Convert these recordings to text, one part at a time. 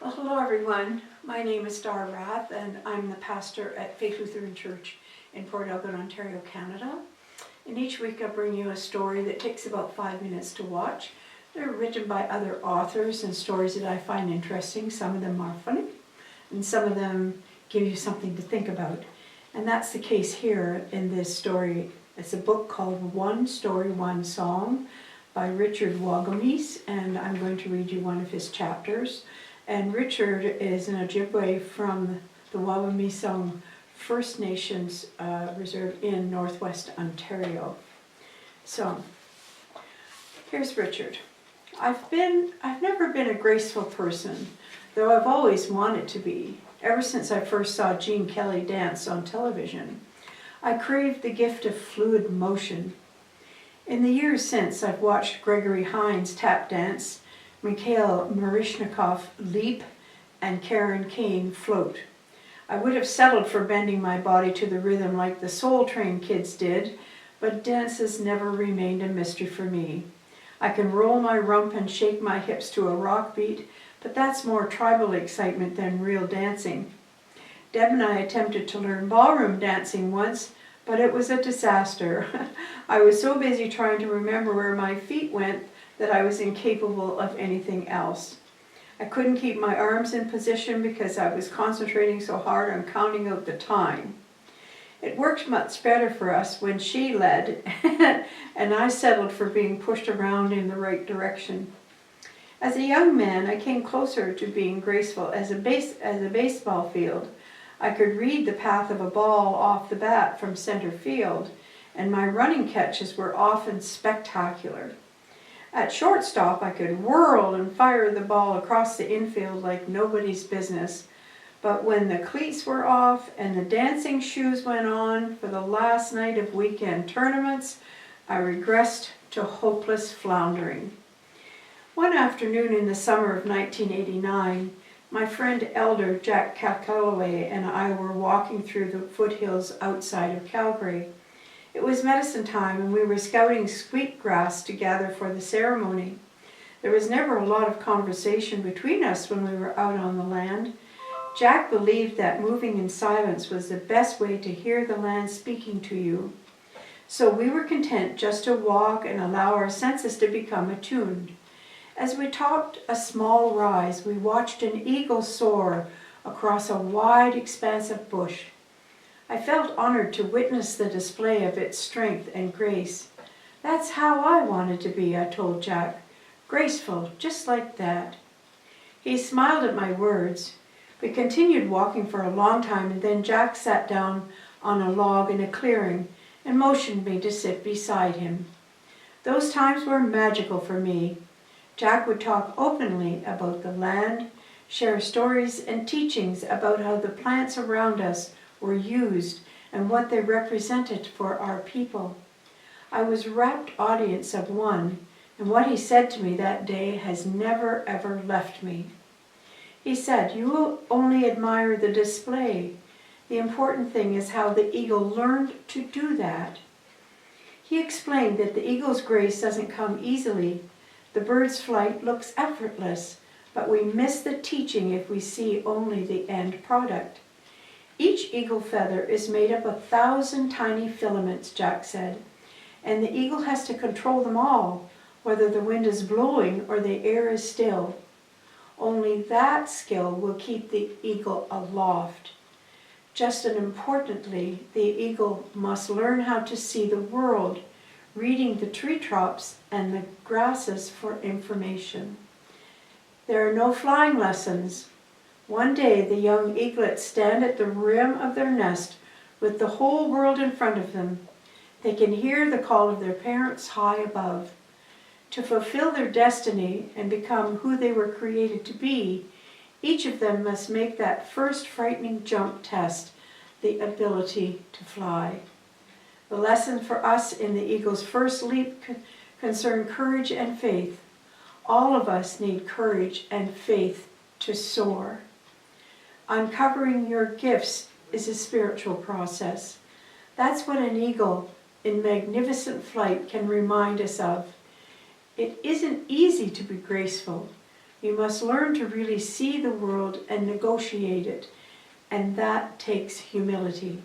Well, hello everyone. My name is Dar Rath and I'm the pastor at Faith Lutheran Church in Port Elgin, Ontario, Canada. And each week I bring you a story that takes about 5 minutes to watch. They're written by other authors and stories that I find interesting. Some of them are funny and some of them give you something to think about. And that's the case here in this story. It's a book called One Story, One Song by Richard Wagamese, and I'm going to read you one of his chapters. And Richard is an Ojibwe from the Wagamese First Nations Reserve in Northwest Ontario. So, here's Richard. I've never been a graceful person, though I've always wanted to be, ever since I first saw Gene Kelly dance on television. I craved the gift of fluid motion. In the years since, I've watched Gregory Hines tap dance, Mikhail Marishnikov leap, and Karen Kane float. I would have settled for bending my body to the rhythm like the Soul Train kids did, but dance has never remained a mystery for me. I can roll my rump and shake my hips to a rock beat, but that's more tribal excitement than real dancing. Deb and I attempted to learn ballroom dancing once, but it was a disaster. I was so busy trying to remember where my feet went that I was incapable of anything else. I couldn't keep my arms in position because I was concentrating so hard on counting out the time. It worked much better for us when she led, and I settled for being pushed around in the right direction. As a young man, I came closer to being graceful as a baseball field. I could read the path of a ball off the bat from center field, and my running catches were often spectacular. At shortstop, I could whirl and fire the ball across the infield like nobody's business. But when the cleats were off and the dancing shoes went on for the last night of weekend tournaments, I regressed to hopeless floundering. One afternoon in the summer of 1989, my friend Elder Jack Calloway and I were walking through the foothills outside of Calgary. It was medicine time and we were scouting sweetgrass to gather for the ceremony. There was never a lot of conversation between us when we were out on the land. Jack believed that moving in silence was the best way to hear the land speaking to you. So we were content just to walk and allow our senses to become attuned. As we topped a small rise, we watched an eagle soar across a wide expanse of bush. I felt honored to witness the display of its strength and grace. That's how I wanted to be, I told Jack. Graceful, just like that. He smiled at my words. We continued walking for a long time, and then Jack sat down on a log in a clearing and motioned me to sit beside him. Those times were magical for me. Jack would talk openly about the land, share stories and teachings about how the plants around us were used and what they represented for our people. I was rapt audience of one, and what he said to me that day has never ever left me. He said, "You will only admire the display. The important thing is how the eagle learned to do that." He explained that the eagle's grace doesn't come easily. The bird's flight looks effortless, but we miss the teaching if we see only the end product. Each eagle feather is made up of 1,000 tiny filaments, Jack said, and the eagle has to control them all, whether the wind is blowing or the air is still. Only that skill will keep the eagle aloft. Just as importantly, the eagle must learn how to see the world, reading the tree tops and the grasses for information. There are no flying lessons. One day the young eaglets stand at the rim of their nest with the whole world in front of them. They can hear the call of their parents high above. To fulfill their destiny and become who they were created to be, each of them must make that first frightening jump test, the ability to fly. The lesson for us in the eagle's first leap concern courage and faith. All of us need courage and faith to soar. Uncovering your gifts is a spiritual process. That's what an eagle in magnificent flight can remind us of. It isn't easy to be graceful. You must learn to really see the world and negotiate it, and that takes humility.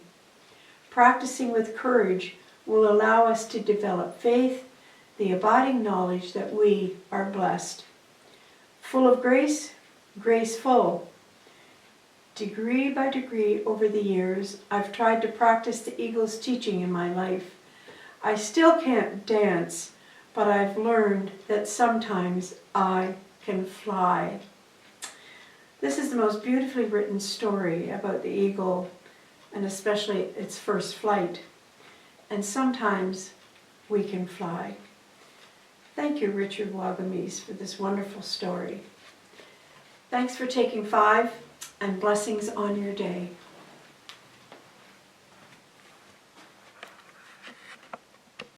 Practicing with courage will allow us to develop faith, the abiding knowledge that we are blessed. Full of grace, graceful. Degree by degree over the years, I've tried to practice the eagle's teaching in my life. I still can't dance, but I've learned that sometimes I can fly. This is the most beautifully written story about the eagle, and especially its first flight. And sometimes we can fly. Thank you, Richard Wagamese, for this wonderful story. Thanks for taking 5, and blessings on your day.